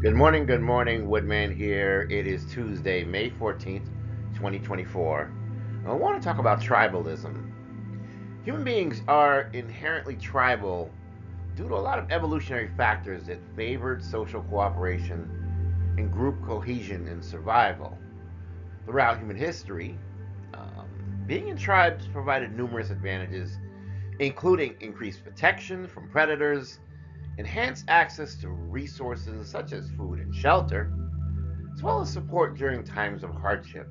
Good morning, Woodman here. It is Tuesday, May 14th, 2024. I want to talk about tribalism. Human beings are inherently tribal due to a lot of evolutionary factors that favored social cooperation and group cohesion and survival. Throughout human history, being in tribes provided numerous advantages, including increased protection from predators, enhanced access to resources such as food and shelter, as well as support during times of hardship.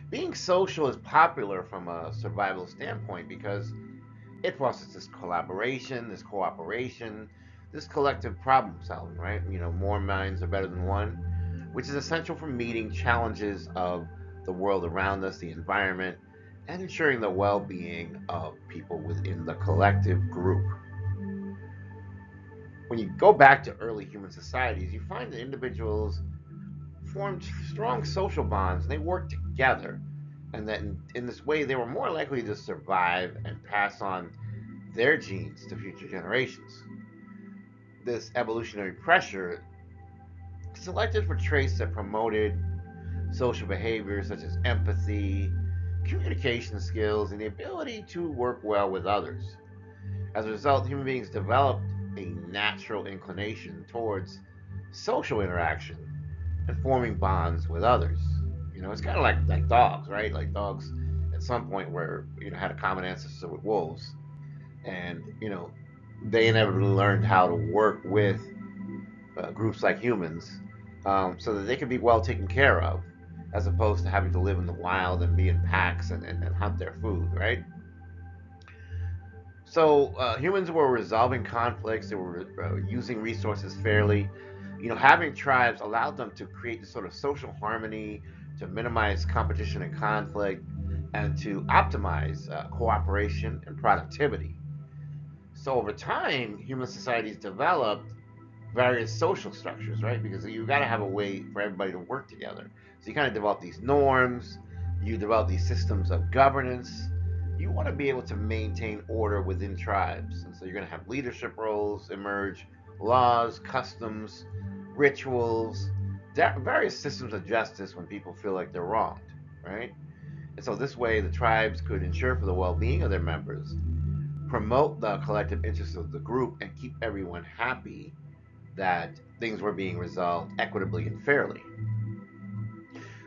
Being social is popular from a survival standpoint because it fosters this collaboration, this cooperation, this collective problem solving, right? More minds are better than one, which is essential for meeting challenges of the world around us, the environment, and ensuring the well being of people within the collective group. When you go back to early human societies, you find that individuals formed strong social bonds and they worked together, and that in this way they were more likely to survive and pass on their genes to future generations. This evolutionary pressure selected for traits that promoted social behaviors such as empathy, communication skills, and the ability to work well with others. As a result, human beings developed a natural inclination towards social interaction and forming bonds with others. It's kind of like dogs, right? Like dogs at some point were had a common ancestor with wolves, and they inevitably learned how to work with groups like humans, so that they could be well taken care of, as opposed to having to live in the wild and be in packs and hunt their food, right? So humans were resolving conflicts. They were using resources fairly. Having tribes allowed them to create this sort of social harmony, to minimize competition and conflict, and to optimize cooperation and productivity. So over time, human societies developed various social structures, right? Because you got to have a way for everybody to work together. So you kind of develop these norms, you develop these systems of governance. You want to be able to maintain order within tribes. And so you're going to have leadership roles emerge, laws, customs, rituals, various systems of justice when people feel like they're wronged, right? And so this way, the tribes could ensure for the well being of their members, promote the collective interests of the group, and keep everyone happy that things were being resolved equitably and fairly.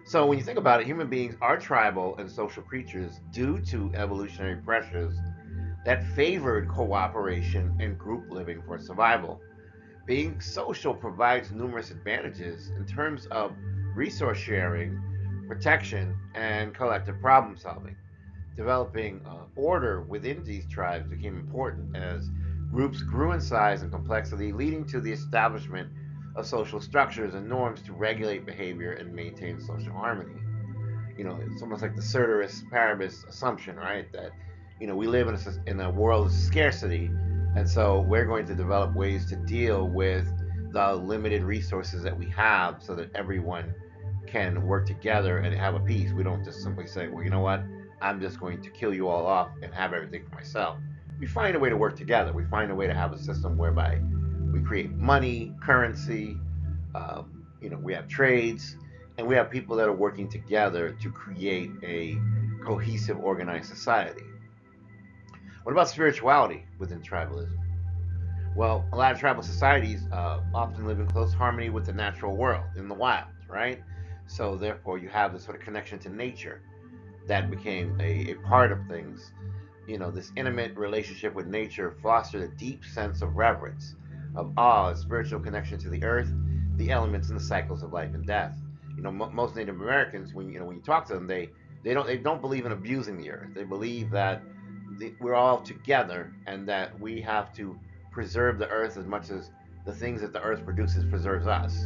So when you think about it, human beings are tribal and social creatures due to evolutionary pressures that favored cooperation and group living for survival. Being social provides numerous advantages in terms of resource sharing, protection, and collective problem solving. Developing order within these tribes became important as groups grew in size and complexity, leading to the establishment of social structures and norms to regulate behavior and maintain social harmony. It's almost like the ceteris paribus assumption, right? That we live in a world of scarcity, and so we're going to develop ways to deal with the limited resources that we have, so that everyone can work together and have a peace. We don't just simply say, well, you know what? I'm just going to kill you all off and have everything for myself. We find a way to work together. We find a way to have a system whereby we create money, currency, we have trades, and we have people that are working together to create a cohesive, organized society. What about spirituality within tribalism? Well, a lot of tribal societies often live in close harmony with the natural world in the wild, right? So therefore, you have this sort of connection to nature that became a part of things. This intimate relationship with nature fostered a deep sense of reverence, of awe, a spiritual connection to the earth, the elements, and the cycles of life and death. Most Native Americans, when you talk to them, they don't believe in abusing the earth. They believe that we're all together and that we have to preserve the earth as much as the things that the earth produces preserves us.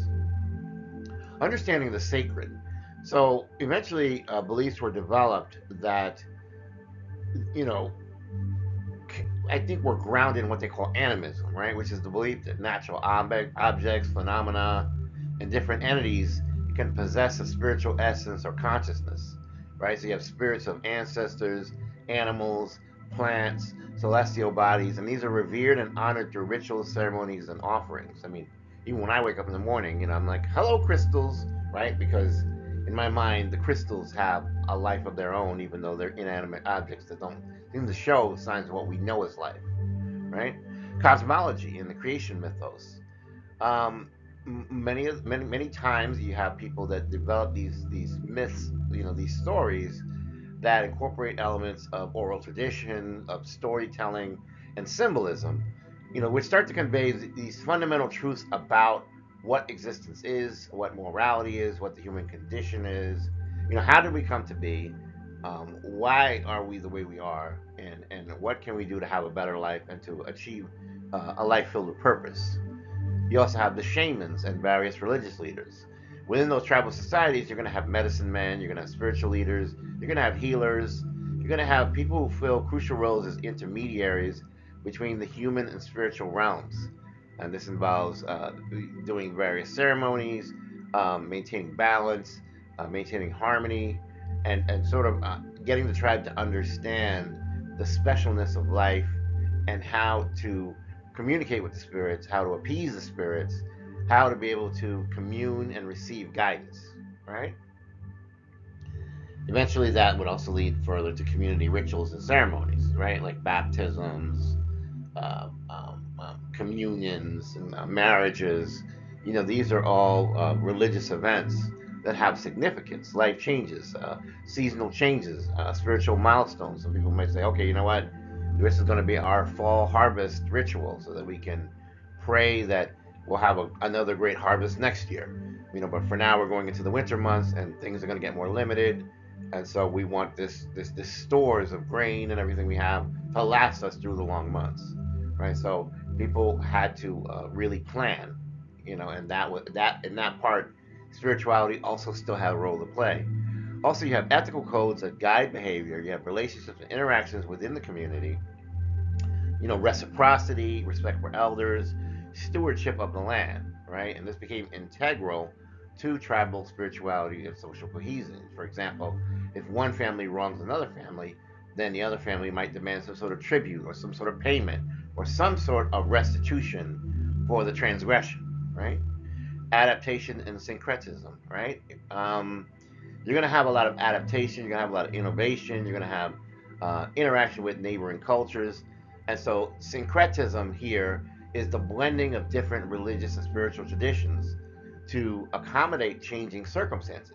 Understanding the sacred. So eventually, beliefs were developed that you know I think we're grounded in what they call animism, right? Which is the belief that natural objects, phenomena, and different entities can possess a spiritual essence or consciousness, right? So you have spirits of ancestors, animals, plants, celestial bodies, and these are revered and honored through rituals, ceremonies, and offerings. I mean, Even when I wake up in the morning, I'm like, hello, crystals, right? Because in my mind, the crystals have a life of their own, even though they're inanimate objects that don't seem to show signs of what we know as life, right? Cosmology in the creation mythos. Um, many times you have people that develop these myths, these stories that incorporate elements of oral tradition, of storytelling, and symbolism, which start to convey these fundamental truths about what existence is, what morality is, what the human condition is. How did we come to be? Why are we the way we are? And what can we do to have a better life and to achieve a life filled with purpose? You also have the shamans and various religious leaders. Within those tribal societies, you're going to have medicine men, you're going to have spiritual leaders, you're going to have healers, you're going to have people who fill crucial roles as intermediaries between the human and spiritual realms. And this involves doing various ceremonies, maintaining balance, maintaining harmony, and sort of getting the tribe to understand the specialness of life and how to communicate with the spirits, how to appease the spirits, how to be able to commune and receive guidance, right? Eventually, that would also lead further to community rituals and ceremonies, right? Like baptisms, communions, and marriages. These are all religious events that have significance, life changes, seasonal changes, spiritual milestones. Some people might say, okay, you know what? This is going to be our fall harvest ritual so that we can pray that we'll have another great harvest next year. But for now, we're going into the winter months and things are going to get more limited. And so we want this stores of grain and everything we have to last us through the long months, right? So people had to really plan, and that in that part, spirituality also still had a role to play. Also, you have ethical codes that guide behavior. You have relationships and interactions within the community. Reciprocity, respect for elders, stewardship of the land, right? And this became integral to tribal spirituality and social cohesion. For example, if one family wrongs another family, then the other family might demand some sort of tribute or some sort of payment or some sort of restitution for the transgression, right? Adaptation and syncretism, right? You're going to have a lot of adaptation, you're going to have a lot of innovation, you're going to have interaction with neighboring cultures. And so, syncretism here is the blending of different religious and spiritual traditions to accommodate changing circumstances.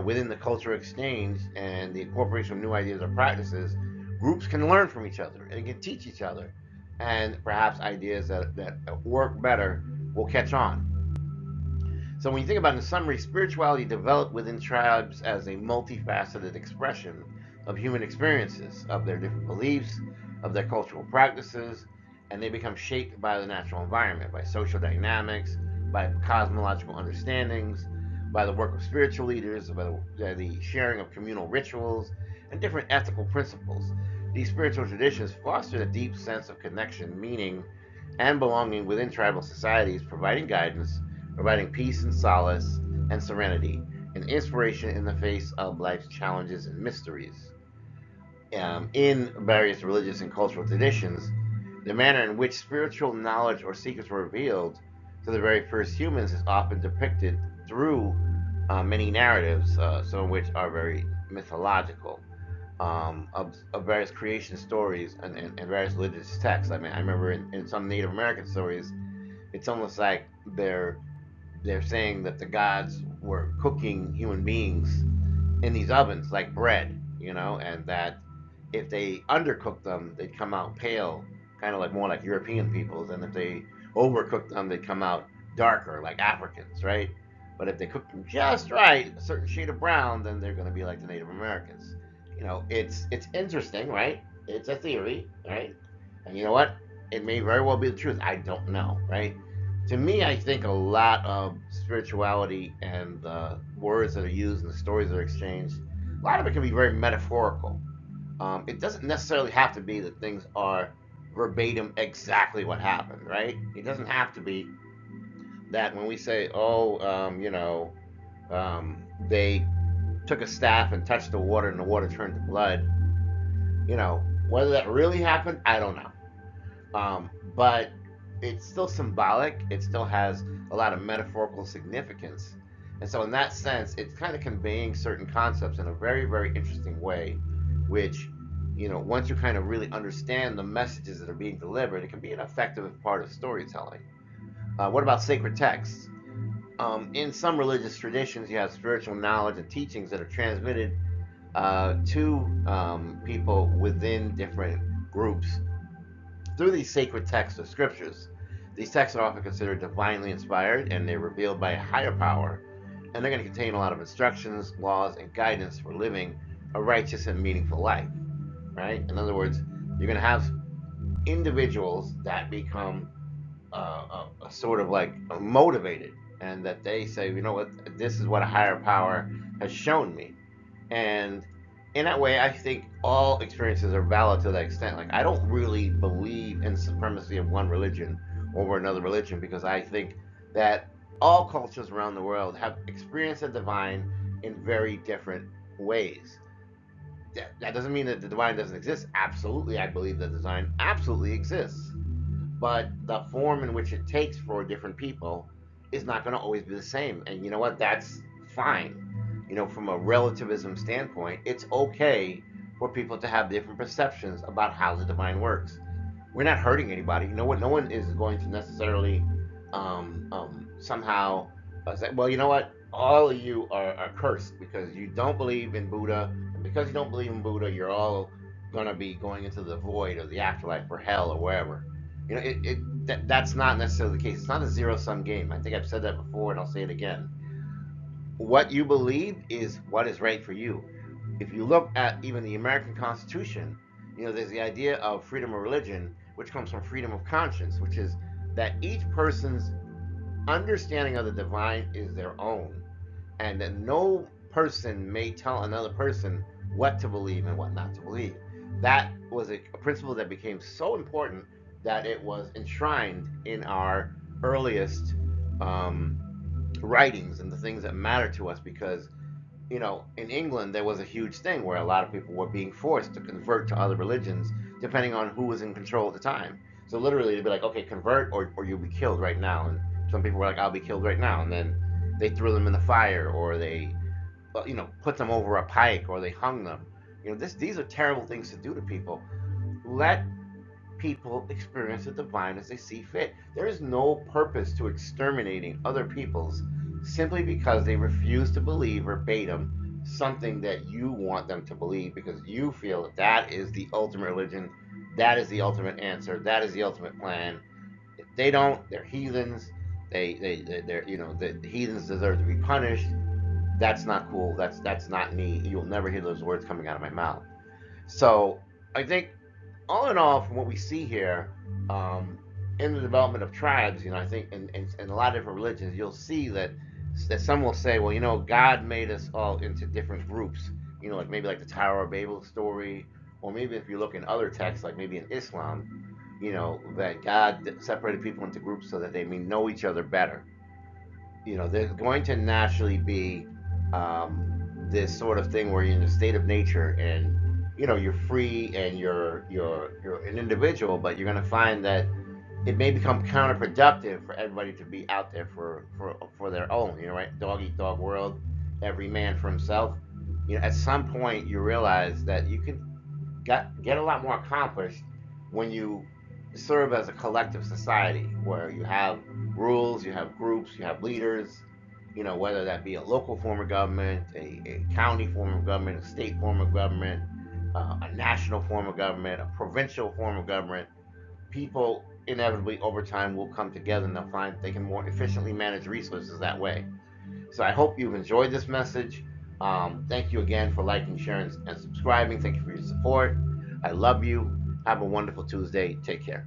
Within the cultural exchange and the incorporation of new ideas or practices, groups can learn from each other and can teach each other. And perhaps ideas that work better will catch on. So when you think about it in summary, spirituality developed within tribes as a multifaceted expression of human experiences, of their different beliefs, of their cultural practices, and they become shaped by the natural environment, by social dynamics, by cosmological understandings, by the work of spiritual leaders, by the sharing of communal rituals, and different ethical principles. These spiritual traditions fostered a deep sense of connection, meaning, and belonging within tribal societies, providing guidance, providing peace and solace and serenity, and inspiration in the face of life's challenges and mysteries. In various religious and cultural traditions, the manner in which spiritual knowledge or secrets were revealed to the very first humans is often depicted through many narratives, some of which are very mythological, of various creation stories and various religious texts. I mean, I remember in some Native American stories, it's almost like they're saying that the gods were cooking human beings in these ovens like bread, and that if they undercooked them, they'd come out pale, kind of like more like European peoples, and if they overcooked them, they'd come out darker, like Africans, right? But if they cooked them just right, a certain shade of brown, then they're going to be like the Native Americans. It's interesting, right? It's a theory, right? And you know what? It may very well be the truth. I don't know, right? To me, I think a lot of spirituality and the words that are used and the stories that are exchanged, a lot of it can be very metaphorical. It doesn't necessarily have to be that things are verbatim exactly what happened, right? It doesn't have to be that when we say, oh, they took a staff and touched the water and the water turned to blood, whether that really happened, I don't know. But it's still symbolic. It still has a lot of metaphorical significance. And so, in that sense, it's kind of conveying certain concepts in a very, very interesting way, which, once you kind of really understand the messages that are being delivered, it can be an effective part of storytelling. What about sacred texts? In some religious traditions, you have spiritual knowledge and teachings that are transmitted to people within different groups through these sacred texts or scriptures. These texts are often considered divinely inspired, and they're revealed by a higher power, and they're going to contain a lot of instructions, laws, and guidance for living a righteous and meaningful life, right? In other words, you're going to have individuals that become sort of like motivated, and that they say, you know what, this is what a higher power has shown me. And in that way, I think all experiences are valid to that extent. Like, I don't really believe in the supremacy of one religion over another religion, because I think that all cultures around the world have experienced the divine in very different ways. That doesn't mean that the divine doesn't exist. Absolutely, I believe that the divine absolutely exists, but the form in which it takes for different people is not going to always be the same. And you know what? That's fine. From a relativism standpoint, it's okay for people to have different perceptions about how the divine works. We're not hurting anybody. You know what? No one is going to necessarily somehow say, well, you know what? All of you are cursed because you don't believe in Buddha. And because you don't believe in Buddha, you're all going to be going into the void or the afterlife or hell or wherever. That's not necessarily the case. It's not a zero sum game. I think I've said that before, and I'll say it again. What you believe is what is right for you. If you look at even the American Constitution, there's the idea of freedom of religion, which comes from freedom of conscience, which is that each person's understanding of the divine is their own, and that no person may tell another person what to believe and what not to believe. That was a principle that became so important that it was enshrined in our earliest um, writings and the things that matter to us, because in England, there was a huge thing where a lot of people were being forced to convert to other religions depending on who was in control at the time. So literally, they'd be like, okay, convert, or you'll be killed right now. And some people were like, I'll be killed right now. And then they threw them in the fire, or they, put them over a pike, or they hung them. These are terrible things to do to people. Let people experience the divine as they see fit. There is no purpose to exterminating other peoples simply because they refuse to believe verbatim something that you want them to believe, because you feel that that is the ultimate religion, that is the ultimate answer, that is the ultimate plan. If they don't, they're heathens. They're the heathens deserve to be punished. That's not cool. That's not me. You'll never hear those words coming out of my mouth. So I think, all in all, from what we see here, um, in the development of tribes, I think in a lot of different religions, you'll see that some will say, well, God made us all into different groups. Like maybe like the Tower of Babel story, or maybe if you look in other texts, like maybe in Islam, that God separated people into groups so that they may know each other better. There's going to naturally be this sort of thing where you're in a state of nature, and you're free, and you're an individual, but you're going to find that it may become counterproductive for everybody to be out there for their own. Right? Dog eat dog world, every man for himself. At some point you realize that you can get a lot more accomplished when you serve as a collective society, where you have rules, you have groups, you have leaders, whether that be a local form of government, a county form of government, a state form of government, a national form of government, a provincial form of government. People inevitably over time will come together, and they'll find they can more efficiently manage resources that way. So I hope you've enjoyed this message. Thank you again for liking, sharing, and subscribing. Thank you for your support. I love you. Have a wonderful Tuesday. Take care.